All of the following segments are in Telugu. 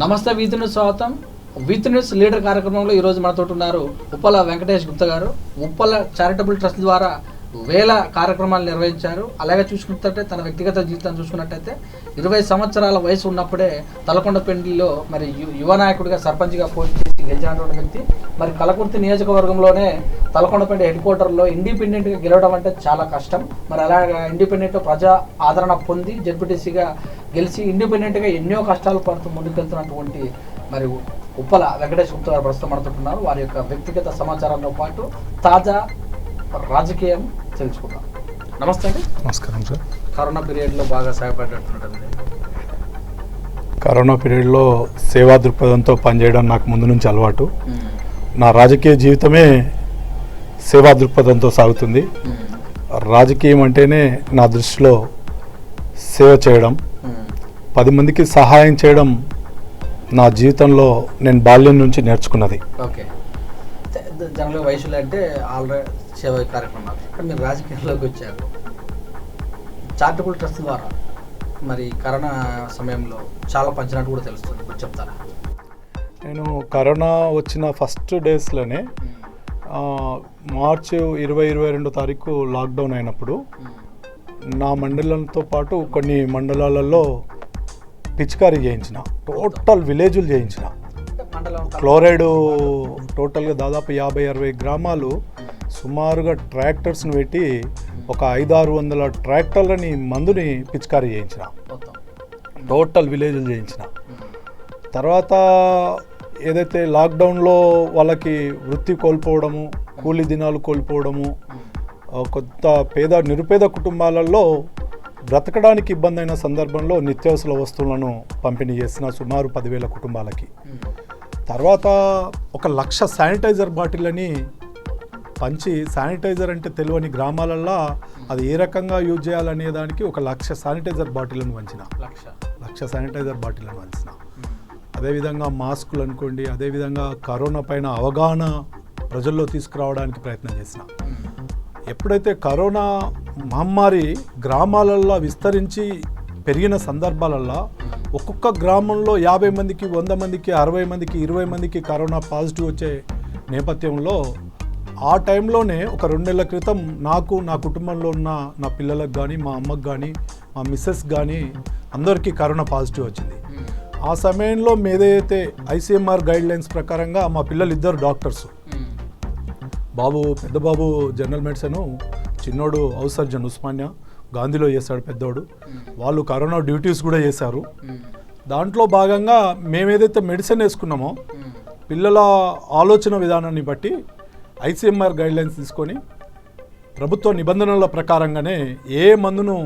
నమస్తే వీతి న్యూస్ స్వాగతం. వీతి న్యూస్ లీడర్ కార్యక్రమంలో ఈరోజు మనతో ఉన్నారు ఉప్పల వెంకటేష్ గుప్తా గారు. ఉప్పల చారిటబుల్ ట్రస్ట్ ద్వారా వేల కార్యక్రమాలు నిర్వహించారు. అలాగే చూసుకున్నట్లయితే తన వ్యక్తిగత జీవితాన్ని చూసుకున్నట్టయితే 20 సంవత్సరాల వయసు ఉన్నప్పుడే తలకొండపల్లిలో మరి యువ నాయకుడిగా సర్పంచ్గా పోటీ చేసి గెలిచినటువంటి వ్యక్తి. మరి కలకుర్తి నియోజకవర్గంలోనే తలకొండపల్లి హెడ్ క్వార్టర్లో ఇండిపెండెంట్గా గెలవడం అంటే చాలా కష్టం. మరి అలాగా ఇండిపెండెంట్ ప్రజా ఆదరణ పొంది జెడ్పీటీసీగా గెలిచి ఇండిపెండెంట్గా ఎన్నో కష్టాలు పడుతూ ముందుకెళ్తున్నటువంటి మరి ఉప్పల వెంకటేష్ గుప్తా గారు ప్రస్తుతం మనతోటున్నారు. వారి యొక్క వ్యక్తిగత సమాచారంతో పాటు తాజా రాజకీయం తెలుసుకుందాం. నమస్తే అండి. నమస్కారం సార్. కరోనా పీరియడ్లో బాగా సహాయపడేటట్టుంటుంది. కరోనా పీరియడ్లో సేవా దృక్పథంతో పనిచేయడం నాకు ముందు నుంచి అలవాటు. నా రాజకీయ జీవితమే సేవా దృక్పథంతో సాగుతుంది. రాజకీయం అంటేనే నా దృష్టిలో సేవ చేయడం, 10 మందికి సహాయం చేయడం నా జీవితంలో నేను బాల్యం నుంచి నేర్చుకున్నది. ఓకే, జనరల్గా వయసులో అంటే ఆల్రెడీ సేవా కార్యక్రమాలు, కానీ మీరు రాజకీయాల్లోకి వచ్చారు చారిటబుల్ ట్రస్ట్ ద్వారా. మరి కరోనా సమయంలో చాలా పంచినట్టు కూడా తెలుస్తుంది, ఇప్పుడు చెప్తారా? నేను కరోనా వచ్చిన ఫస్ట్ డేస్లోనే మార్చి 20-22 తారీఖు లాక్డౌన్ అయినప్పుడు నా మండలంతో పాటు కొన్ని మండలాలలో పిచికారీ చేయించిన, టోటల్ విలేజులు చేయించిన. క్లోరైడ్ టోటల్గా దాదాపు 50-60 గ్రామాలు సుమారుగా ట్రాక్టర్స్ని పెట్టి ఒక 500-600 ట్రాక్టర్లని మందుని పిచికారీ చేయించిన, టోటల్ విలేజ్లు చేయించిన. తర్వాత ఏదైతే లాక్డౌన్లో వాళ్ళకి వృత్తి కోల్పోవడము, కూలీ దినాలు కోల్పోవడము, కొంత నిరుపేద కుటుంబాలలో బ్రతకడానికి ఇబ్బంది అయిన సందర్భంలో నిత్యావసర వస్తువులను పంపిణీ చేసిన సుమారు 10,000 కుటుంబాలకి. తర్వాత 1,00,000 శానిటైజర్ బాటిళ్ళని పంచి, శానిటైజర్ అంటే తెలియని గ్రామాలల్లో అది ఏ రకంగా యూజ్ చేయాలనే దానికి 1,00,000 శానిటైజర్ బాటిళ్ళను పంచిన, 1,00,000 శానిటైజర్ బాటిళ్ళను పంచిన. అదేవిధంగా మాస్కులు అనుకోండి, అదేవిధంగా కరోనా పైన అవగాహన ప్రజల్లో తీసుకురావడానికి ప్రయత్నం చేసిన. ఎప్పుడైతే కరోనా మహమ్మారి గ్రామాలల్లో విస్తరించి పెరిగిన సందర్భాలల్లో ఒక్కొక్క గ్రామంలో 50 మందికి, 100 మందికి, 60 మందికి, 20 మందికి కరోనా పాజిటివ్ వచ్చే నేపథ్యంలో ఆ టైంలోనే ఒక 2 నెలల క్రితం నాకు, నా కుటుంబంలో ఉన్న నా పిల్లలకు కానీ, మా అమ్మకు కానీ, మా మిస్సెస్ కానీ అందరికీ కరోనా పాజిటివ్ వచ్చింది. ఆ సమయంలో ఏదైతే ICMR గైడ్లైన్స్ ప్రకారంగా మా పిల్లలు 2 డాక్టర్స్, పెద్ద బాబు జనరల్ మెడిసిన్, చిన్నోడు హౌస్ సర్జన్ ఉస్మానియా గాంధీలో చేశాడు పెద్దోడు. వాళ్ళు కరోనా డ్యూటీస్ కూడా చేశారు. దాంట్లో భాగంగా మేమేదైతే మెడిసిన్ వేసుకున్నామో పిల్లల ఆలోచన విధానాన్ని బట్టి ICMR గైడ్లైన్స్ తీసుకొని ప్రభుత్వ నిబంధనల ప్రకారంగానే ఏ మందును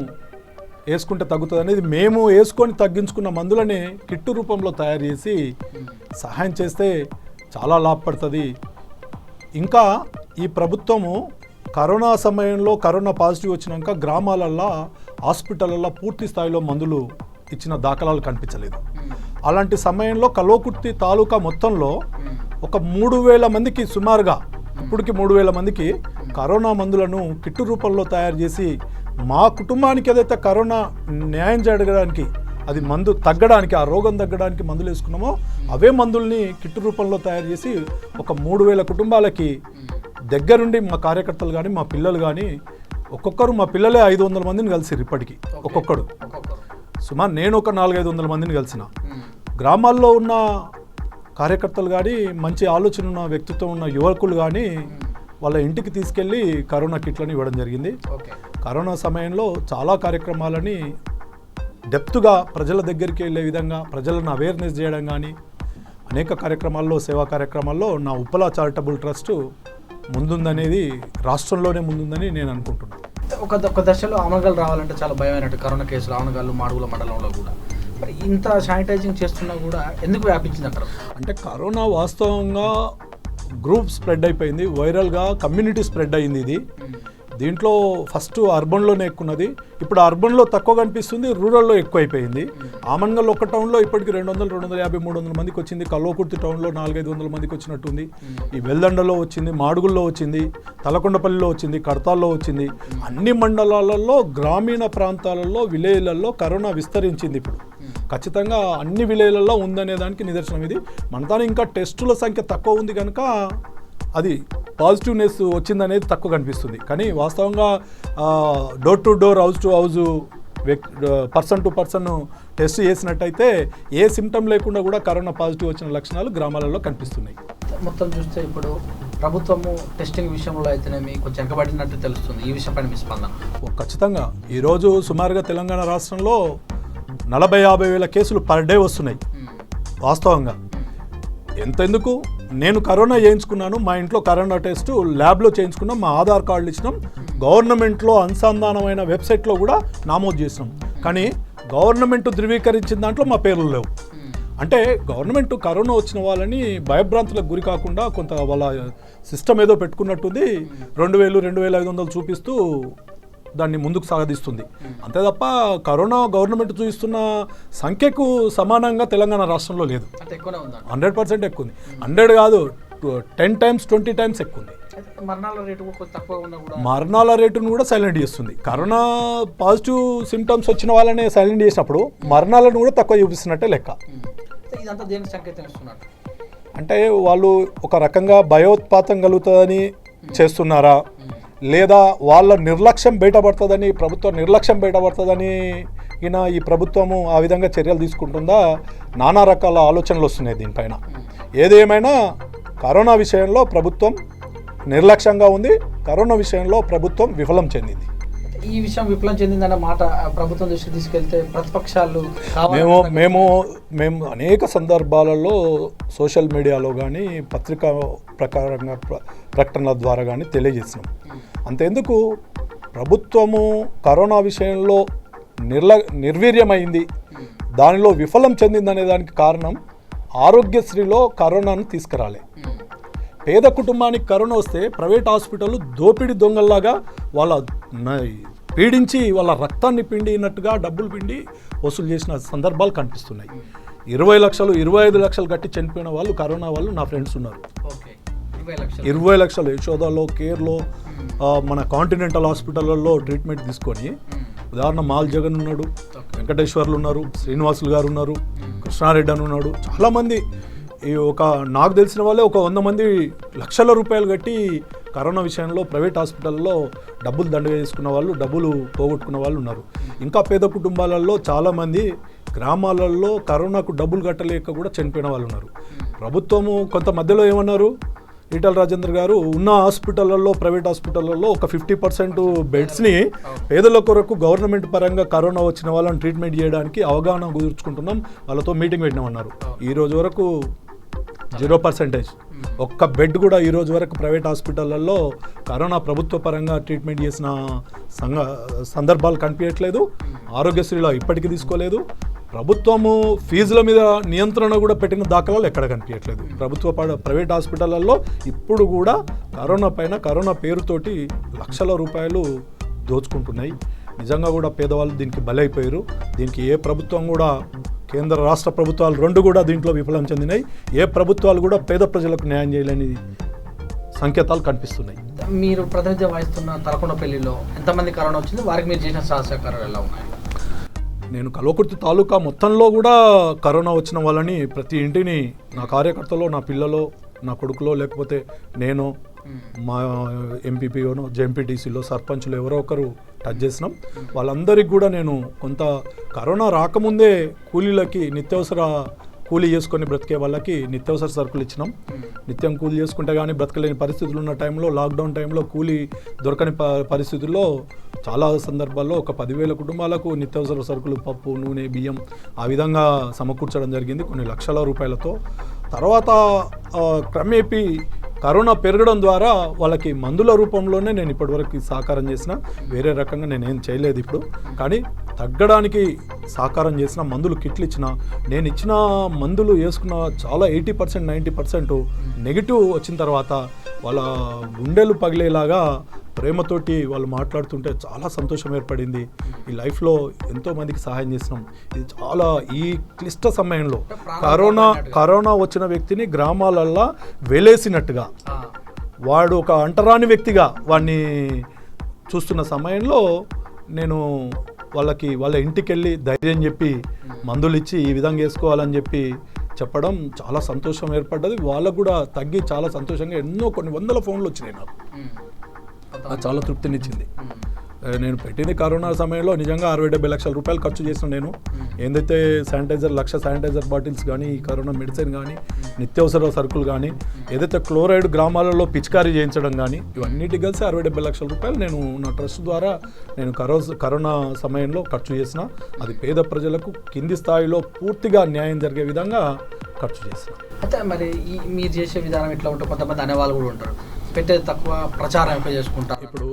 వేసుకుంటే తగ్గుతుంది అనేది మేము వేసుకొని తగ్గించుకున్న మందులనే కిట్టు రూపంలో తయారు చేసి సహాయం చేస్తే చాలా లాభపడుతుంది. ఇంకా ఈ ప్రభుత్వము కరోనా సమయంలో కరోనా పాజిటివ్ వచ్చినాక గ్రామాలల్లో, హాస్పిటళ్ళల్లో పూర్తి స్థాయిలో మందులు ఇచ్చిన దాఖలాలు కనిపించలేదు. అలాంటి సమయంలో కల్వకుర్తి తాలూకా మొత్తంలో ఒక 3,000 మందికి, సుమారుగా ఇప్పటికి 3,000 మందికి కరోనా మందులను కిట్టు రూపంలో తయారు చేసి మా కుటుంబానికి ఏదైతే కరోనా న్యాయం చేయడానికి, అది మందు తగ్గడానికి, ఆ రోగం తగ్గడానికి మందులు వేసుకున్నామో అవే మందుల్ని కిట్టు రూపంలో తయారు చేసి ఒక 3,000 కుటుంబాలకి దగ్గరుండి మా కార్యకర్తలు కానీ, మా పిల్లలు కానీ, ఒక్కొక్కరు, మా పిల్లలే 500 మందిని కలిసిరు ఇప్పటికీ. ఒక్కొక్కడు సుమారు నేను ఒక 400-500 మందిని కలిసిన. గ్రామాల్లో ఉన్న కార్యకర్తలు కానీ, మంచి ఆలోచన ఉన్న వ్యక్తిత్వం ఉన్న యువకులు కానీ వాళ్ళ ఇంటికి తీసుకెళ్ళి కరోనా కిట్లను ఇవ్వడం జరిగింది. కరోనా సమయంలో చాలా కార్యక్రమాలని డెప్త్గా ప్రజల దగ్గరికి వెళ్ళే విధంగా ప్రజలను అవేర్నెస్ చేయడం కానీ అనేక కార్యక్రమాల్లో, సేవా కార్యక్రమాల్లో నా ఉప్పల చారిటబుల్ ట్రస్ట్ ముందుందనేది, రాష్ట్రంలోనే ముందుందని నేను అనుకుంటున్నాను. ఒక దశలో ఆమనగాలు రావాలంటే చాలా భయమైనట్టు కరోనా కేసులు, ఆమనగాళ్ళు మాడుగుల మండలంలో కూడా. మరి ఇంత శానిటైజింగ్ చేస్తున్నా కూడా ఎందుకు వ్యాపించింది అక్కడ? అంటే కరోనా వాస్తవంగా గ్రూప్ స్ప్రెడ్ అయిపోయింది, వైరల్గా కమ్యూనిటీ స్ప్రెడ్ అయింది. ఇది దీంట్లో ఫస్ట్ అర్బన్లోనే ఎక్కున్నది, ఇప్పుడు అర్బన్లో తక్కువ కనిపిస్తుంది, రూరల్లో ఎక్కువ అయిపోయింది. ఆమన్గల్ ఒక్క టౌన్లో ఇప్పటికి 200, 250, 300 మందికి వచ్చింది. కల్వకుర్తి టౌన్లో 400-500 మందికి వచ్చినట్టుంది. ఈ వెల్దండలో వచ్చింది, మాడుగుల్లో వచ్చింది, తలకొండపల్లిలో వచ్చింది, కడతాల్లో వచ్చింది. అన్ని మండలాలలో, గ్రామీణ ప్రాంతాలలో, విలేజ్లలో కరోనా విస్తరించింది. ఇప్పుడు ఖచ్చితంగా అన్ని విలేజ్లలో ఉందనే దానికి నిదర్శనం ఇది. మన దాని ఇంకా టెస్టుల సంఖ్య తక్కువ ఉంది కనుక అది పాజిటివ్నెస్ వచ్చిందనేది తక్కువ కనిపిస్తుంది. కానీ వాస్తవంగా door to door, house to house, person to person test చేసినట్టయితే ఏ సిమ్టమ్ లేకుండా కూడా కరోనా పాజిటివ్ వచ్చిన లక్షణాలు గ్రామాలలో కనిపిస్తున్నాయి. మొత్తం చూస్తే ఇప్పుడు ప్రభుత్వము టెస్టింగ్ విషయంలో అయితేనేమి కొంచెం వెనకబడినట్టు తెలుస్తుంది. ఈ విషయంపైన మీ స్పందన? ఖచ్చితంగా ఈరోజు సుమారుగా తెలంగాణ రాష్ట్రంలో 40-50 వేల కేసులు పర్ డే వస్తున్నాయి. వాస్తవంగా ఎంతెందుకు, నేను కరోనా చేయించుకున్నాను, మా ఇంట్లో కరోనా టెస్ట్ ల్యాబ్లో చేయించుకున్నాం, మా ఆధార్ కార్డులు ఇచ్చినాం, గవర్నమెంట్లో అనుసంధానమైన వెబ్సైట్లో కూడా నమోదు చేసినాం. కానీ గవర్నమెంట్ ధృవీకరించిన దాంట్లో మా పేర్లు లేవు. అంటే గవర్నమెంట్ కరోనా వచ్చిన వాళ్ళని భయభ్రాంతులకు గురి కాకుండా కొంత వాళ్ళ సిస్టమ్ ఏదో పెట్టుకున్నట్టుంది, 2000-2500 చూపిస్తూ దాన్ని ముందుకు సాగదీస్తుంది. అంతే తప్ప కరోనా గవర్నమెంట్ చూపిస్తున్న సంఖ్యకు సమానంగా తెలంగాణ రాష్ట్రంలో లేదు. 100% ఎక్కువ ఉంది. 100 కాదు, 10 times 20 times ఎక్కువ ఉంది. మరణాల రేటును కూడా సైలెంట్ చేస్తుంది. కరోనా పాజిటివ్ సిమ్టమ్స్ వచ్చిన వాళ్ళనే సైలెంట్ చేసినప్పుడు మరణాలను కూడా తక్కువ చూపిస్తున్నట్టే లెక్క. అంటే వాళ్ళు ఒక రకంగా భయోత్పాతం కలుగుతుందని చేస్తున్నారా, లేదా వాళ్ళ నిర్లక్ష్యం బయటపడుతుందని, ప్రభుత్వం నిర్లక్ష్యం బయటపడుతుందని ఈ ప్రభుత్వము ఆ విధంగా చర్యలు తీసుకుంటుందా, నానా రకాల ఆలోచనలు వస్తున్నాయి దీనిపైన. ఏదేమైనా కరోనా విషయంలో ప్రభుత్వం నిర్లక్ష్యంగా ఉంది, కరోనా విషయంలో ప్రభుత్వం విఫలం చెందింది. ఈ విషయం విఫలం చెందిందన్న మాట ప్రభుత్వం దృష్టికి తీసుకెళ్తే ప్రతిపక్షాలు మేము అనేక సందర్భాలలో సోషల్ మీడియాలో కానీ పత్రికా ప్రకారంగా ప్రకటనల ద్వారా కానీ తెలియజేసినాం. అంతేందుకు ప్రభుత్వము కరోనా విషయంలో నిర్వీర్యమైంది, దానిలో విఫలం చెందిందనే దానికి కారణం ఆరోగ్యశ్రీలో కరోనాను తీసుకురాలే. పేద కుటుంబానికి కరోనా వస్తే ప్రైవేట్ హాస్పిటల్ దోపిడీ దొంగల్లాగా వాళ్ళ పీడించి వాళ్ళ రక్తాన్ని పిండినట్టుగా డబ్బులు పిండి వసూలు చేసిన సందర్భాలు కనిపిస్తున్నాయి. 20 లక్షలు 25 లక్షలు కట్టి చనిపోయిన వాళ్ళు కరోనా వాళ్ళు నా ఫ్రెండ్స్ ఉన్నారు. 20 లక్షలు యశోదాలో, కేర్లో, మన కాంటినెంటల్ హాస్పిటల్లో ట్రీట్మెంట్ తీసుకొని, ఉదాహరణ మాల్ జగన్ ఉన్నాడు, వెంకటేశ్వర్లు ఉన్నారు, శ్రీనివాసులు గారు ఉన్నారు, కృష్ణారెడ్డి అని ఉన్నాడు, చాలామంది. నాకు తెలిసిన వాళ్ళే ఒక 100 మంది లక్షల రూపాయలు కట్టి కరోనా విషయంలో ప్రైవేట్ హాస్పిటల్లో డబ్బులు దండగా చేసుకున్న వాళ్ళు, డబ్బులు పోగొట్టుకున్న వాళ్ళు ఉన్నారు. ఇంకా పేద కుటుంబాలలో చాలామంది గ్రామాలలో కరోనాకు డబ్బులు కట్టలేక కూడా చనిపోయిన వాళ్ళు ఉన్నారు. ప్రభుత్వము కొంత మధ్యలో ఏమన్నారు, ఈటల రాజేందర్ గారు, ఉన్న హాస్పిటళ్లలో, ప్రైవేట్ హాస్పిటళ్లలో ఒక 50% బెడ్స్ని పేదల కొరకు గవర్నమెంట్ పరంగా కరోనా వచ్చిన వాళ్ళని ట్రీట్మెంట్ చేయడానికి అవగాహన కుదుర్చుకుంటున్నాం, వాళ్ళతో మీటింగ్ పెట్టినామన్నారు. ఈ రోజు వరకు 0%. ఒక్క బెడ్ కూడా ఈ రోజు వరకు ప్రైవేట్ హాస్పిటళ్లలో కరోనా ప్రభుత్వ పరంగా ట్రీట్మెంట్ చేసిన సందర్భాలు కనిపించట్లేదు. ఆరోగ్యశ్రీలో ఇప్పటికీ తీసుకోలేదు. ప్రభుత్వము ఫీజుల మీద నియంత్రణ కూడా పెట్టిన దాఖలాలు ఎక్కడ కనిపించట్లేదు. ప్రైవేట్ హాస్పిటళ్లలో ఇప్పుడు కూడా కరోనా పేరుతోటి లక్షల రూపాయలు దోచుకుంటున్నాయి. నిజంగా కూడా పేదవాళ్ళు దీనికి బలైపోయారు. దీనికి ఏ ప్రభుత్వం కూడా, కేంద్ర రాష్ట్ర ప్రభుత్వాలు 2 కూడా దీంట్లో విఫలం చెందినాయి. ఏ ప్రభుత్వాలు కూడా పేద ప్రజలకు న్యాయం చేయలేని సంకేతాలు కనిపిస్తున్నాయి. మీరు ప్రాతినిధ్యం వహిస్తున్న తలకొండపల్లిలో ఎంతమంది కరోనా వచ్చింది, వారికి మీరు చేసిన సహకారాలు ఎలా ఉన్నాయి? నేను కల్వకుర్తి తాలూకా మొత్తంలో కూడా కరోనా వచ్చిన వాళ్ళని ప్రతి ఇంటిని నా కార్యకర్తలో, నా పిల్లలో, నా కొడుకులో, లేకపోతే నేను, మా ఎంపీపీఓనో, జెంపీటీసీలో, సర్పంచ్లు ఎవరో ఒకరు టచ్ చేసినాం. వాళ్ళందరికీ కూడా నేను కొంత కరోనా రాకముందే కూలీలకి నిత్యావసర కూలీ చేసుకొని బ్రతికే వాళ్ళకి నిత్యావసర సరుకులు ఇచ్చినాం. నిత్యం కూలీ చేసుకుంటే కానీ బ్రతకలేని పరిస్థితులు ఉన్న టైంలో, లాక్డౌన్ టైంలో కూలీ దొరకని పరిస్థితుల్లో చాలా సందర్భాల్లో ఒక 10,000 కుటుంబాలకు నిత్యావసర సరుకులు, పప్పు, నూనె, బియ్యం ఆ విధంగా సమకూర్చడం జరిగింది కొన్ని లక్షల రూపాయలతో. తర్వాత క్రమేపీ కరోనా పెరగడం ద్వారా వాళ్ళకి మందుల రూపంలోనే నేను ఇప్పటివరకు సహకారం చేసిన, వేరే రకంగా నేనేం చేయలేదు ఇప్పుడు. కానీ తగ్గడానికి సహకారం చేసిన, మందులు కిట్లు ఇచ్చిన, నేను ఇచ్చిన మందులు వేసుకున్న చాలా 80% 90% నెగిటివ్ వచ్చిన తర్వాత వాళ్ళ గుండెలు పగిలేలాగా ప్రేమతోటి వాళ్ళు మాట్లాడుతుంటే చాలా సంతోషం ఏర్పడింది. ఈ లైఫ్లో ఎంతోమందికి సహాయం చేసినాం. ఇది చాలా ఈ క్లిష్ట సమయంలో కరోనా వచ్చిన వ్యక్తిని గ్రామాలల్లో వెలేసినట్టుగా, వాడు ఒక అంటరాని వ్యక్తిగా వాడిని చూస్తున్న సమయంలో నేను వాళ్ళ ఇంటికి వెళ్ళి ధైర్యం చెప్పి మందులు ఇచ్చి ఈ విధంగా వేసుకోవాలని చెప్పి చెప్పడం చాలా సంతోషం ఏర్పడ్డది. వాళ్ళకు కూడా తగ్గి చాలా సంతోషంగా కొన్ని వందల ఫోన్లు వచ్చినాయి నాకు. అది చాలా తృప్తినిచ్చింది. నేను పెట్టింది కరోనా సమయంలో నిజంగా 60-70 లక్షల రూపాయలు ఖర్చు చేసిన నేను ఏందైతే శానిటైజర్ 1,00,000 శానిటైజర్ బాటిల్స్ కానీ, ఈ కరోనా మెడిసిన్ కానీ, నిత్యావసర సరుకులు కానీ, ఏదైతే క్లోరైడ్ గ్రామాలలో పిచికారీ చేయించడం కానీ, ఇవన్నిటికి కలిసి 60-70 లక్షల రూపాయలు నేను నా ట్రస్ట్ ద్వారా నేను కరోనా సమయంలో ఖర్చు చేసిన. అది పేద ప్రజలకు కింది స్థాయిలో పూర్తిగా న్యాయం జరిగే విధంగా ఖర్చు చేసిన. అయితే మరి మీరు చేసే విధానం ఎట్లా ఉంటే కొంతమంది అనేవాళ్ళు కూడా ఉంటారు, పెట్టేది తక్కువ, ప్రచారం ఎక్కువ చేసుకుంటారు. ఇప్పుడు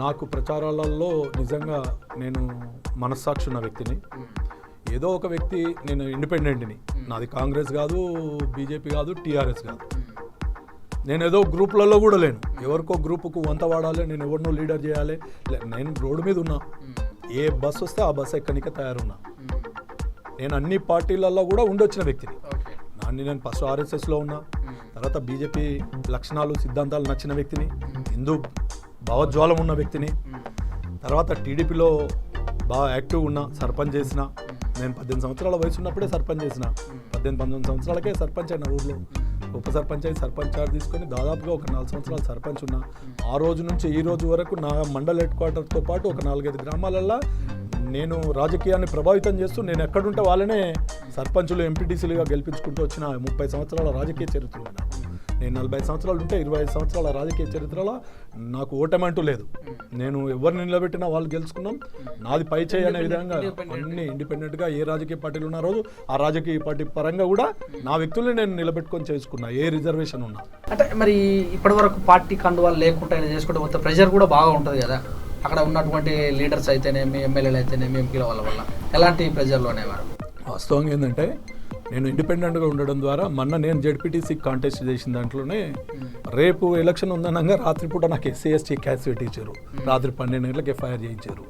నాకు ప్రచారాలలో నిజంగా నేను మనస్సాక్షి ఉన్న వ్యక్తిని. ఏదో ఒక వ్యక్తి, నేను ఇండిపెండెంట్ని, నాది కాంగ్రెస్ కాదు, బీజేపీ కాదు, టీఆర్ఎస్ కాదు. నేను ఏదో గ్రూపులలో కూడా లేను. ఎవరికో గ్రూపుకు వంత వాడాలి, నేను ఎవరినో లీడర్ చేయాలి. నేను రోడ్డు మీద ఉన్నా, ఏ బస్సు వస్తే ఆ బస్సు ఎక్కనికే తయారున్నా. నేను అన్ని పార్టీలలో కూడా ఉండొచ్చిన వ్యక్తిని. నేను ఫస్ట్ ఆర్ఎస్ఎస్లో ఉన్నా, తర్వాత బీజేపీ లక్షణాలు సిద్ధాంతాలు నచ్చిన వ్యక్తిని, హిందూ భావజ్వాలం ఉన్న వ్యక్తిని, తర్వాత టీడీపీలో బాగా యాక్టివ్ ఉన్నా, సర్పంచ్ చేసిన. నేను 18 సంవత్సరాల వయసు ఉన్నప్పుడే సర్పంచ్ చేసిన. 18-19 సంవత్సరాలకే సర్పంచ్ అయిన ఊర్లో. ఉప సర్పంచ్ అయి సర్పంచ్ చార్జ్ తీసుకొని దాదాపుగా ఒక 4 సంవత్సరాలు సర్పంచ్ ఉన్నా. ఆ రోజు నుంచి ఈ రోజు వరకు నా మండల్ హెడ్ క్వార్టర్తో పాటు ఒక 4-5 గ్రామాలల్లో నేను రాజకీయాన్ని ప్రభావితం చేస్తూ నేను ఎక్కడుంటే వాళ్ళనే సర్పంచులు, ఎంపీటీసీలుగా గెలిపించుకుంటూ వచ్చిన 30 సంవత్సరాల రాజకీయ చరిత్ర ఉంది నాకు. నేను 45 సంవత్సరాలు ఉంటే 25 సంవత్సరాల రాజకీయ చరిత్రలో నాకు ఓటమంటూ లేదు. నేను ఎవరిని నిలబెట్టినా వాళ్ళు గెలుచుకున్నాం. నాది పై చేయి అనే విధంగా అన్ని ఇండిపెండెంట్గా ఏ రాజకీయ పార్టీలు ఉన్న రోజు ఆ రాజకీయ పార్టీ పరంగా కూడా నా వ్యక్తుల్ని నేను నిలబెట్టుకొని చేసుకున్నా, ఏ రిజర్వేషన్ ఉన్నా. అంటే మరి ఇప్పటి వరకు పార్టీ కండువాలు లేకుండా చేసుకుంటే మొత్తం ప్రెషర్ కూడా బాగా ఉంటుంది కదా అక్కడ ఉన్నటువంటి లీడర్స్ అయితేనేమి, ఎమ్మెల్యేలు అయితేనేమి, ఎంపీల వల్ల ఎలాంటి ప్రెషర్లు అనేవారు? వాస్తవంగా ఏంటంటే నేను ఇండిపెండెంట్గా ఉండడం ద్వారా నేను జెడ్పీటీసీ కాంటెస్ట్ చేసిన దాంట్లోనే రేపు ఎలక్షన్ ఉందనగా రాత్రిపూట నాకు SC/ST క్యాసిటీ ఇచ్చారు. రాత్రి 12 గంటలకు FIR చేయించారు.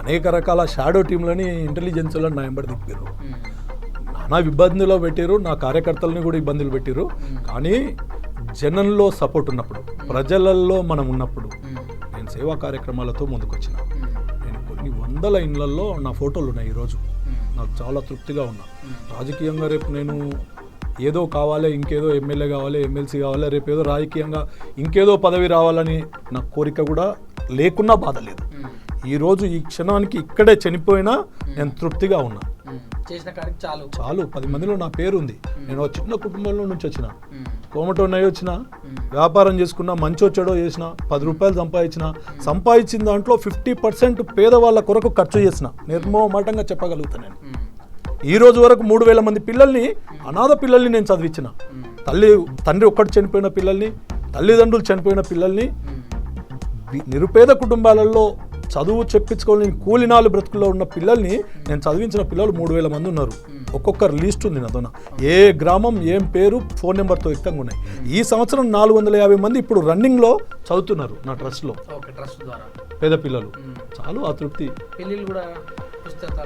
అనేక రకాల షాడో టీంలని, ఇంటెలిజెన్స్లను నా వెంబడి తిప్పారు. నానా ఇబ్బందుల్లో పెట్టారు, నా కార్యకర్తలని కూడా ఇబ్బందులు పెట్టారు. కానీ జనంలో సపోర్ట్ ఉన్నప్పుడు, ప్రజలలో మనం ఉన్నప్పుడు నేను సేవా కార్యక్రమాలతో ముందుకొచ్చిన. నేను కొన్ని వందల ఇళ్లలో నా ఫోటోలు ఉన్నాయి. ఈరోజు నాకు చాలా తృప్తిగా ఉన్నా. రాజకీయంగా రేపు నేను ఏదో కావాలి, ఇంకేదో ఎమ్మెల్యే కావాలి, ఎమ్మెల్సీ కావాలి, రేపు ఏదో రాజకీయంగా ఇంకేదో పదవి రావాలని నా కోరిక కూడా లేకున్నా బాధ లేదు. ఈరోజు ఈ క్షణానికి ఇక్కడే చనిపోయినా నేను తృప్తిగా ఉన్నా. చేసిన కాడికి చాలు 10 మందిలో నా పేరు ఉంది. నేను ఒక చిన్న కుటుంబంలో నుంచి వచ్చిన, కోమటోన్నయ్య వచ్చిన, వ్యాపారం చేసుకున్నా, మంచో చెడో చేసిన, 10 రూపాయలు సంపాదించిన దాంట్లో 50% పేదవాళ్ళ కొరకు ఖర్చు చేసిన, నిర్మోహమాటంగా చెప్పగలుగుతాను. నేను ఈ రోజు వరకు 3,000 మంది పిల్లల్ని, అనాథ పిల్లల్ని నేను చదివించిన. తండ్రి ఒక్కటి చనిపోయిన పిల్లల్ని, తల్లిదండ్రులు చనిపోయిన పిల్లల్ని, నిరుపేద కుటుంబాలలో చదువు చెప్పించుకోలేని కూలినాలు బ్రతుకుల్లో ఉన్న పిల్లల్ని నేను చదివించిన పిల్లలు 3,000 మంది ఉన్నారు. ఒక్కొక్కరు లీస్ట్ ఉంది నాతో. ఏ గ్రామం, ఏం పేరు, ఫోన్ నెంబర్తో యుక్తంగా ఉన్నాయి. ఈ సంవత్సరం 450 మంది ఇప్పుడు రన్నింగ్లో చదువుతున్నారు నా ట్రస్ట్లో, పేద పిల్లలు. చాలు ఆ తృప్తి.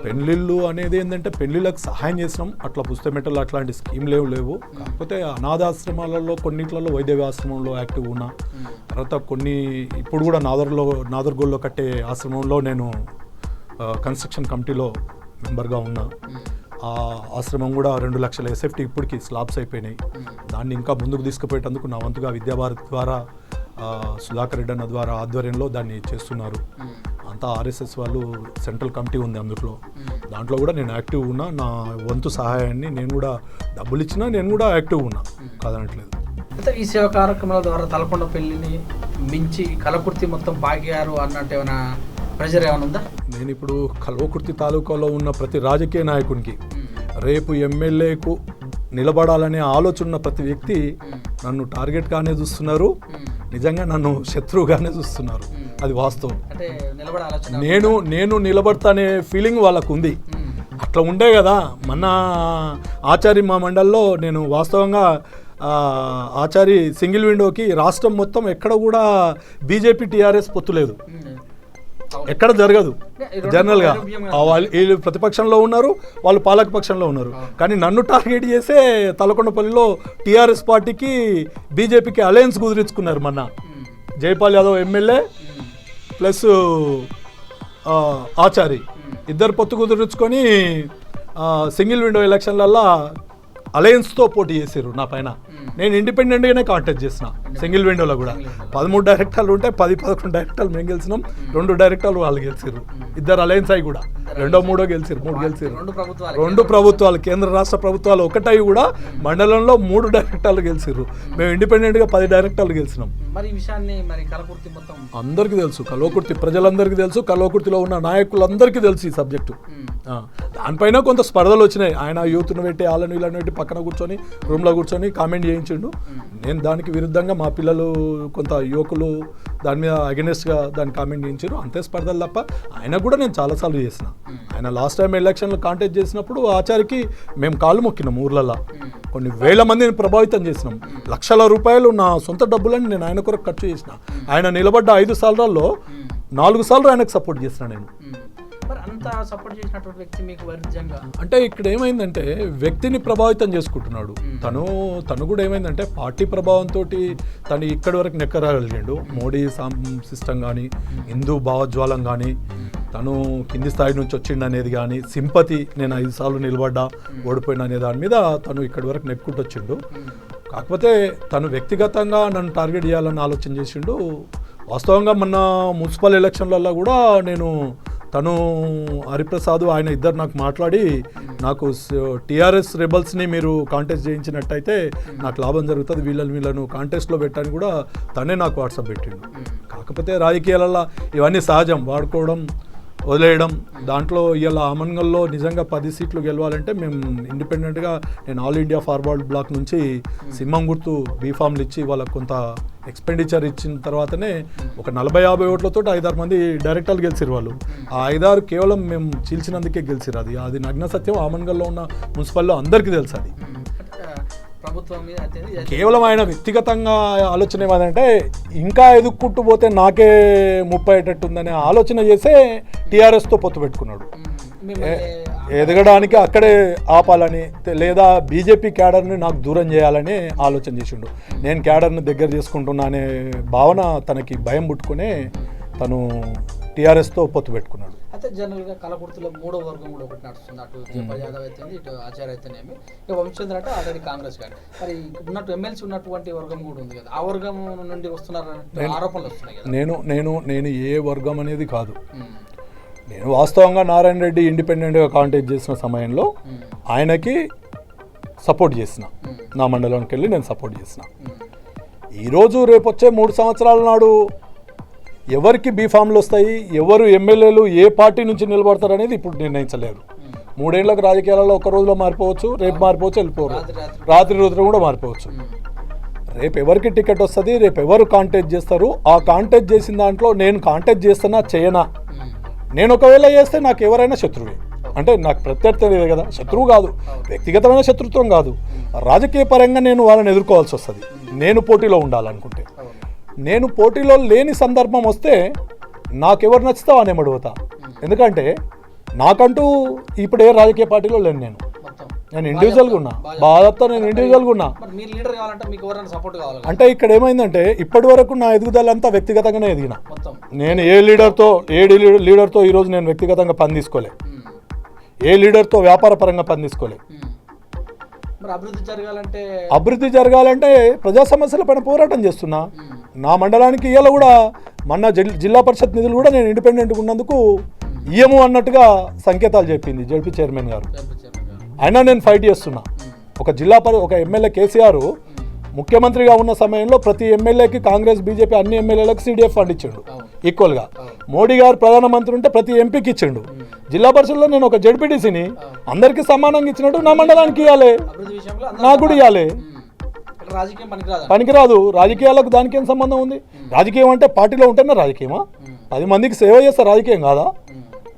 పెళ్ళిళ్ళు అనేది ఏంటంటే పెళ్ళిళ్ళకి సహాయం చేసినాం, అట్లా పుస్తమెట్టలు అట్లాంటి స్కీమ్లు లేవు. కాకపోతే అనాథాశ్రమాలలో కొన్నిట్లలో వైద్య ఆశ్రమంలో యాక్టివ్ ఉన్నా. తర్వాత కొన్ని ఇప్పుడు కూడా నాదర్గోల్లో కట్టే ఆశ్రమంలో నేను కన్స్ట్రక్షన్ కమిటీలో మెంబర్గా ఉన్నా. ఆ ఆశ్రమం కూడా 2 లక్షల SFT ఇప్పటికి స్లాబ్స్ అయిపోయినాయి. దాన్ని ఇంకా ముందుకు తీసుకుపోయేటందుకు నా వంతుగా విద్యాభారతి ద్వారా, సుధాకర్ రెడ్డి అన్న ద్వారా ఆధ్వర్యంలో దాన్ని చేస్తున్నారు. అంతా RSS వాళ్ళు సెంట్రల్ కమిటీ ఉంది దాంట్లో కూడా నేను యాక్టివ్ ఉన్నా. నా వంతు సహాయాన్ని నేను కూడా డబ్బులు ఇచ్చినా నేను కూడా యాక్టివ్ ఉన్నా, కాదనట్లేదు. అయితే ఈ సేవా కార్యక్రమాల ద్వారా తలకొండ పెళ్లిని మించి కలకుర్తి మొత్తం బాగారు అన్నట్టు ఏమైనా ప్రెషర్ ఏమైనా ఉందా? నేను ఇప్పుడు కల్వకుర్తి తాలూకాలో ఉన్న ప్రతి రాజకీయ నాయకునికి, రేపు ఎమ్మెల్యేకు నిలబడాలనే ఆలోచన ఉన్న ప్రతి వ్యక్తి నన్ను టార్గెట్గానే చూస్తున్నారు, నిజంగా నన్ను శత్రువుగానే చూస్తున్నారు. అది వాస్తవం. నేను నిలబడతానే ఫీలింగ్ వాళ్ళకు ఉంది. అట్లా ఉండే కదా మన ఆచారి మా మండల్లో. నేను వాస్తవంగా ఆచారి సింగిల్ విండోకి రాష్ట్రం మొత్తం ఎక్కడ కూడా బీజేపీ టీఆర్ఎస్ పొత్తు లేదు, ఎక్కడ జరగదు. జనరల్గా వీళ్ళు ప్రతిపక్షంలో ఉన్నారు, వాళ్ళు పాలక పక్షంలో ఉన్నారు. కానీ నన్ను టార్గెట్ చేసే తలకొండపల్లిలో టీఆర్ఎస్ పార్టీకి బీజేపీకి అలయన్స్ కుదిరించుకున్నారు. మొన్న జైపాల్ యాదవ్ ఎమ్మెల్యే ప్లస్ ఆచారి ఇద్దరు పొత్తు కుదుర్చుకొని సింగిల్ విండో ఎలక్షన్లల్లో అలయన్స్తో పోటీ చేసారు నా పైన. నేను ఇండిపెండెంట్గానే కాంటాక్ట్ చేసిన సింగిల్ విండోలో కూడా. 13 డైరెక్టర్లు ఉంటే 10-11 డైరెక్టర్లు మేము గెలిచినాం, 2 డైరెక్టర్లు వాళ్ళు గెలిచారు. ఇద్దరు అలయన్స్ అయి కూడా 2-3 గెలిచారు, 3 గెలిచారు. 2 ప్రభుత్వాలు కేంద్ర రాష్ట్ర ప్రభుత్వాలు ఒకటై కూడా మండలంలో 3 డైరెక్టర్లు గెలిచారు. మేము ఇండిపెండెంట్గా 10 డైరెక్టర్లు గెలిచినాం. మరి ఈ విషయాన్ని మరి కలకుర్తి మొత్తం అందరికీ తెలుసు, కల్వకుర్తి ప్రజలందరికీ తెలుసు, కల్వకుర్తిలో ఉన్న నాయకులందరికీ తెలుసు ఈ సబ్జెక్టు. దానిపైన కొంత స్పర్ధలు వచ్చినాయి. ఆయన యూత్ను పెట్టి వాళ్ళని వీళ్ళని పెట్టి పక్కన కూర్చొని రూమ్లో కూర్చొని కామెంట్ చేయించిండు. నేను దానికి విరుద్ధంగా మా పిల్లలు కొంత యువకులు దాని మీద అగెనిస్ట్గా దాన్ని కామెంట్ చేయించారు. అంతే స్పర్ధలు తప్ప ఆయన కూడా నేను చాలాసార్లు చేసిన. ఆయన లాస్ట్ టైం ఎలక్షన్లో కాంటాక్ట్ చేసినప్పుడు ఆచారికి మేము కాళ్ళు మొక్కినాం. ఊర్లలో కొన్ని వేల మందిని ప్రభావితం చేసినాం. లక్షల రూపాయలు నా సొంత డబ్బులని నేను ఆయన కొరకు ఖర్చు చేసిన. ఆయన నిలబడ్డ 5 సార్లలో 4 సార్లు ఆయనకు సపోర్ట్ చేసిన నేను. మరి అంత సపోర్ట్ చేసినటువంటి వ్యక్తి మీకు వైరుధ్యంగా అంటే ఇక్కడ ఏమైందంటే వ్యక్తిని ప్రభావితం చేసుకుంటున్నాడు. తను కూడా ఏమైందంటే పార్టీ ప్రభావంతో తను ఇక్కడి వరకు నెక్కరాగలిగాడు. మోడీ సిస్టమ్ కానీ, హిందూ భావజ్వాలం కానీ, తను కింది స్థాయి నుంచి వచ్చిండు అనేది కానీ, సింపతి నేను 5 సార్లు నిలబడ్డా ఓడిపోయినా అనే దాని మీద తను ఇక్కడి వరకు నెక్కుంటూ వచ్చిండు. కాకపోతే తను వ్యక్తిగతంగా నన్ను టార్గెట్ చేయాలని ఆలోచన చేసిండు. వాస్తవంగా మొన్న మున్సిపల్ ఎలక్షన్లలో కూడా తను హరిప్రసాద్ ఆయన ఇద్దరు నాకు మాట్లాడి నాకు టీఆర్ఎస్ రెబల్స్ని మీరు కాంటెస్ట్ చేయించినట్టయితే నాకు లాభం జరుగుతుంది, వీళ్ళను కాంటెస్ట్లో పెట్టని కూడా తనే నాకు వాట్సాప్ పెట్టిండు. కాకపోతే రాజకీయాలలో ఇవన్నీ సహజం, వాడుకోవడం వదిలేయడం. దాంట్లో ఇలా ఆమన్గల్లో నిజంగా 10 సీట్లు గెలవాలంటే మేము ఇండిపెండెంట్గా నేను ఆల్ ఇండియా ఫార్వర్డ్ బ్లాక్ నుంచి సింహం గుర్తు బీఫామ్లు ఇచ్చి వాళ్ళకు కొంత ఎక్స్పెండిచర్ ఇచ్చిన తర్వాతనే ఒక 40-50 ఓట్లతో 5-6 మంది డైరెక్టర్లు గెలిచిరు. వాళ్ళు ఆ 5-6 కేవలం మేము చీల్చినందుకే గెలిచిరు. అది నగ్న సత్యం. ఆమన్గల్లో ఉన్న మున్సిపల్లో అందరికీ తెలుసు. అది ప్రభుత్వం కేవలం ఆయన వ్యక్తిగతంగా ఆలోచన ఏమంటే ఇంకా ఎదుక్కుంటూ పోతే నాకే ముప్పై అయ్యేటట్టుందనే ఆలోచన చేసే టీఆర్ఎస్తో పొత్తు పెట్టుకున్నాడు. ఎదగడానికి అక్కడే ఆపాలని లేదా బీజేపీ క్యాడర్ని నాకు దూరం చేయాలని ఆలోచన చేసిండు. నేను క్యాడర్ని దగ్గర చేసుకుంటున్నా అనే భావన తనకి భయం పుట్టుకునే తను టీఆర్ఎస్తో పొత్తు పెట్టుకున్నాడు. అయితే జనరల్గా కలకుర్తిలో 3వ వర్గం కూడా ఒకటి నడుస్తుంది. అటు జయపాల్ యాదవ్ అయితే, ఇటు ఆచార్య అయితేనేమి, ఇక వంశచంద్ర అంటే ఆల్రెడీ కాంగ్రెస్ కానీ, మరి ఉన్నట్టు ఎమ్మెల్సీ ఉన్నటువంటి వర్గం కూడా ఉంది కదా, ఆ వర్గం నుండి వస్తున్నారనే ఆరోపణలు వస్తున్నాయి కదా. నేను ఏ వర్గం అనేది కాదు. నేను వాస్తవంగా నారాయణ రెడ్డి ఇండిపెండెంట్గా కాంటాక్ట్ చేసిన సమయంలో ఆయనకి సపోర్ట్ చేసిన, నా మండలానికి వెళ్ళి నేను సపోర్ట్ చేసిన. ఈరోజు రేపు వచ్చే 3 సంవత్సరాల నాడు ఎవరికి బీఫామ్లు వస్తాయి, ఎవరు ఎమ్మెల్యేలు ఏ పార్టీ నుంచి నిలబడతారు అనేది ఇప్పుడు నిర్ణయించలేరు. 3 ఏళ్ళకు రాజకీయాలలో ఒక రోజులో మారిపోవచ్చు, రేపు మారిపోవచ్చు, వెళ్ళిపోరు, రాత్రి రోజున కూడా మారిపోవచ్చు. రేపు ఎవరికి టికెట్ వస్తుంది, రేపు ఎవరు కాంటాక్ట్ చేస్తారు, ఆ కాంటాక్ట్ చేసిన దాంట్లో నేను కాంటాక్ట్ చేస్తున్నా చేయనా, నేను ఒకవేళ చేస్తే నాకు ఎవరైనా శత్రువే. అంటే నాకు ప్రత్యర్థి లేదు కదా, శత్రువు కాదు, వ్యక్తిగతమైన శత్రుత్వం కాదు, రాజకీయ పరంగా నేను వాళ్ళని ఎదుర్కోవాల్సి వస్తుంది. నేను పోటీలో ఉండాలనుకుంటే, నేను పోటీలో లేని సందర్భం వస్తే నాకెవరు నచ్చుతావు అని అడుగుతా. ఎందుకంటే నాకంటూ ఇప్పుడు ఏ రాజకీయ పార్టీలో లేను. నేను ఇండివిజువల్గా ఉన్నా, బాధతో నేను ఇండివిజువల్గా ఉన్నా. అంటే ఇక్కడ ఏమైందంటే ఇప్పటి వరకు నా ఎదుగుదలంతా వ్యక్తిగతంగానే ఎదిగిన. నేను ఏ లీడర్తో ఈరోజు నేను వ్యక్తిగతంగా పని తీసుకోలే, ఏ లీడర్తో వ్యాపార పరంగా పని తీసుకోలే. అభివృద్ధి జరగాలంటే ప్రజా సమస్యల పైన పోరాటం చేస్తున్నా. నా మండలానికి ఇవాళ కూడా మొన్న జిల్లా పరిషత్ నిధులు కూడా నేను ఇండిపెండెంట్గా ఉన్నందుకు ఇయ్యము అన్నట్టుగా సంకేతాలు చెప్పింది జడ్పీ చైర్మన్ గారు. అయినా నేను ఫైట్ చేస్తున్నా. ఒక ఎమ్మెల్యే కేసీఆర్ ముఖ్యమంత్రిగా ఉన్న సమయంలో ప్రతి ఎమ్మెల్యేకి కాంగ్రెస్ బీజేపీ అన్ని ఎమ్మెల్యేలకు CDF ఫండ్ ఇచ్చిండు ఈక్వల్గా. మోడీ గారు ప్రధానమంత్రి ఉంటే ప్రతి ఎంపీకి ఇచ్చిండు. జిల్లా పరిషత్లో నేను ఒక జడ్పీటీసీని అందరికీ సమానంగా ఇచ్చినట్టు నా మండలానికి ఇవ్వాలి, నాకు కూడా ఇవ్వాలి. పనికిరాదు. రాజకీయాలకు దానికి ఏం సంబంధం ఉంది? రాజకీయం అంటే పార్టీలో ఉంటేనే రాజకీయమా? 10 మందికి సేవ చేస్తే రాజకీయం కాదా?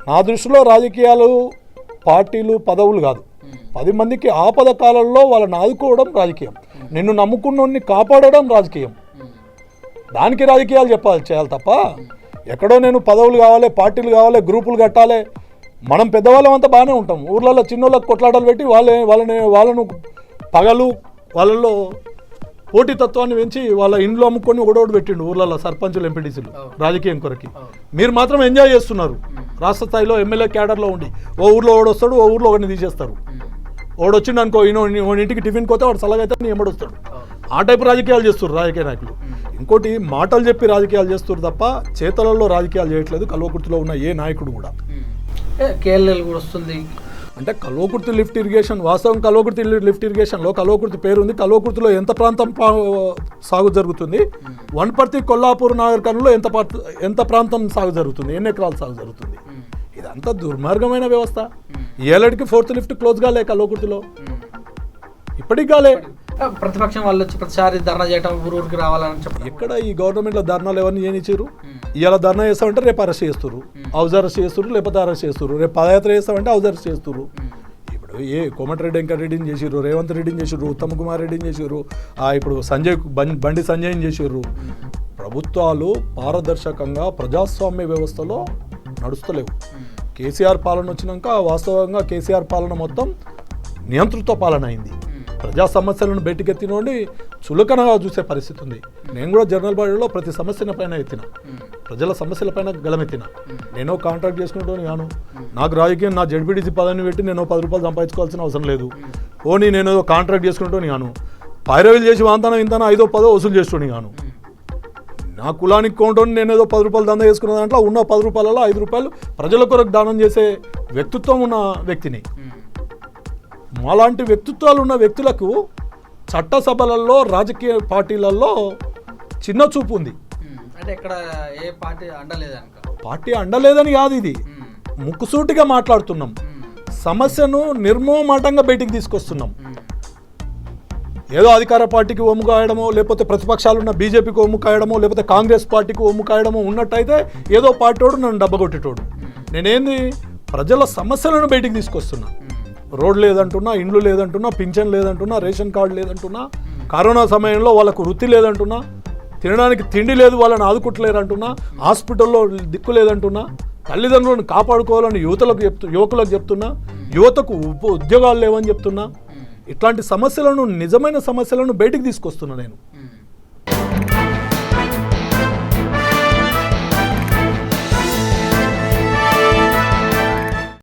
నా దృష్టిలో రాజకీయాలు పార్టీలు పదవులు కాదు. 10 మందికి ఆపద కాలంలో వాళ్ళని ఆదుకోవడం రాజకీయం. నిన్ను నమ్ముకున్నోడిని కాపాడడం రాజకీయం. దానికి రాజకీయాలు చేయాలి తప్ప ఎక్కడో నేను పదవులు కావాలి, పార్టీలు కావాలి, గ్రూపులు కట్టాలి. మనం పెద్దవాళ్ళం అంతా బాగానే ఉంటాం. ఊర్లలో చిన్నోళ్ళకి కొట్లాటలు పెట్టి వాళ్ళను పగలు వాళ్ళల్లో పోటీతత్వాన్ని పెంచి వాళ్ళ ఇండ్లు అమ్ముకొని ఒకడోడు పెట్టిండు ఊర్లలో సర్పంచులు ఎంపీటీసీలు రాజకీయం కొరకి. మీరు మాత్రం ఎంజాయ్ చేస్తున్నారు రాష్ట్ర స్థాయిలో ఎమ్మెల్యే క్యాడర్లో ఉండి. ఓ ఊర్లో ఓడొస్తాడు, ఓ ఊర్లో ఒకరిని తీసేస్తారు. ఓడొచ్చిండు అనుకో, ఇంటికి టిఫిన్ కోతే వాడు సలగైతే నీ ఎంబడొస్తాడు. ఆ టైపు రాజకీయాలు చేస్తున్నారు రాజకీయ నాయకులు. ఇంకోటి మాటలు చెప్పి రాజకీయాలు చేస్తున్నారు తప్ప చేతలలో రాజకీయాలు చేయట్లేదు కల్వకుర్తిలో ఉన్న ఏ నాయకుడు కూడా. కేఎల్ఎల్ కూడా వస్తుంది అంటే కల్వకుర్తి లిఫ్ట్ ఇరిగేషన్, వాస్తవం కల్వకుర్తి లిఫ్ట్ ఇరిగేషన్లో కల్వకుర్తి పేరు ఉంది. కల్వకుర్తిలో ఎంత ప్రాంతం సాగు జరుగుతుంది, వనపర్తి కొల్లాపూర్ నాగర్ కర్నూలులో ఎంత ప్రాంతం సాగు జరుగుతుంది, ఎన్ని ఎకరాలు సాగు జరుగుతుంది. ఇదంతా దుర్మార్గమైన వ్యవస్థ. ఏళ్ళకి 4th లిఫ్ట్ క్లోజ్ కాలే కల్వకుర్తిలో, ఇప్పటికి కాలే. ప్రతిపక్షం వాళ్ళు వచ్చి ప్రతిసారి ధర్నా చేయడం, ఊరికి రావాలని చెప్పి ఎక్కడ ఈ గవర్నమెంట్లో ధర్నాలు ఎవరిని చేయనిచ్చారు? ఇవాళ ధర్నా చేస్తామంటే రేపు అరెస్ట్ చేస్తారు, హౌస్ అరెస్ట్ చేస్తారు, లేకపోతే అరెస్ట్ చేస్తారు. రేపు పదయాత్ర చేస్తామంటే హౌస్ అరెస్ట్ చేస్తారు. ఇప్పుడు కోమటిరెడ్డి వెంకటరెడ్డిని చేసిర్రు, రేవంత్ రెడ్డిని చేసిర్రు, ఉత్తమ్ కుమార్ రెడ్డిని చేసిర్రు, ఇప్పుడు బండి సంజయ్ని చేసిర్రు. ప్రభుత్వాలు పారదర్శకంగా ప్రజాస్వామ్య వ్యవస్థలో నడుస్తలేవు. కేసీఆర్ పాలన వచ్చినాక వాస్తవంగా కేసీఆర్ పాలన మొత్తం నియంతృత్వ పాలన అయింది. ప్రజా సమస్యలను బయటకెత్తినోడి చులకనగా చూసే పరిస్థితి ఉంది. నేను కూడా జనరల్ బాడీలో ప్రతి సమస్యల పైన ఎత్తిన, ప్రజల సమస్యల పైన గలమెత్తిన. నేను కాంట్రాక్ట్ చేసుకుంటూ కాను, నాకు రాజకీయం నా జడ్పీటీసీ పదవిని పెట్టి నేను 10 రూపాయలు సంపాదించుకోవాల్సిన అవసరం లేదు. పోనీ నేను కాంట్రాక్ట్ చేసుకుంటూ కాను, పైరవీలు చేసి వాంతానం ఇంతనో 5-10 వసూలు చేస్తూనే కాను. నా కులానికి కొంటూ నేను ఏదో 10 రూపాయలు దందా చేసుకున్న దాంట్లో ఉన్న 10 రూపాయలలో 5 రూపాయలు ప్రజల కొరకు దానం చేసే వ్యక్తిత్వం ఉన్న వ్యక్తిని. మాలాంటి వ్యక్తిత్వాలు ఉన్న వ్యక్తులకు చట్టసభలలో రాజకీయ పార్టీలలో చిన్న చూపు ఉంది. అంటే ఇక్కడ ఏ పార్టీ అండలేదనుక, పార్టీ అండలేదని కాదు, ఇది ముక్కుసూటిగా మాట్లాడుతున్నాం. సమస్యను నిర్మోహమాటంగా బయటికి తీసుకొస్తున్నాం. ఏదో అధికార పార్టీకి ఒమ్ము కాయడమో, లేకపోతే ప్రతిపక్షాలు ఉన్న బీజేపీకి ఒమ్ము కాయడమో, లేకపోతే కాంగ్రెస్ పార్టీకి ఒమ్ము కాయడమో ఉన్నట్టయితే ఏదో పార్టీవాడు నన్ను డబ్బగొట్టేటోడు. నేనేంది ప్రజల సమస్యలను బయటికి తీసుకొస్తున్నా. రోడ్ లేదంటున్నా, ఇండ్లు లేదంటున్నా, పింఛన్ లేదంటున్నా, రేషన్ కార్డు లేదంటున్నా, కరోనా సమయంలో వాళ్ళకు వృత్తి లేదంటున్నా, తినడానికి తిండి లేదు, వాళ్ళని ఆదుకుంటలేరంటున్నా, హాస్పిటల్లో దిక్కు లేదంటున్నా, తల్లిదండ్రులను కాపాడుకోవాలని యువకులకు చెప్తున్నా, యువతకు ఉద్యోగాలు లేవని చెప్తున్నా. ఇట్లాంటి సమస్యలను, నిజమైన సమస్యలను బయటికి తీసుకొస్తున్నా నేను.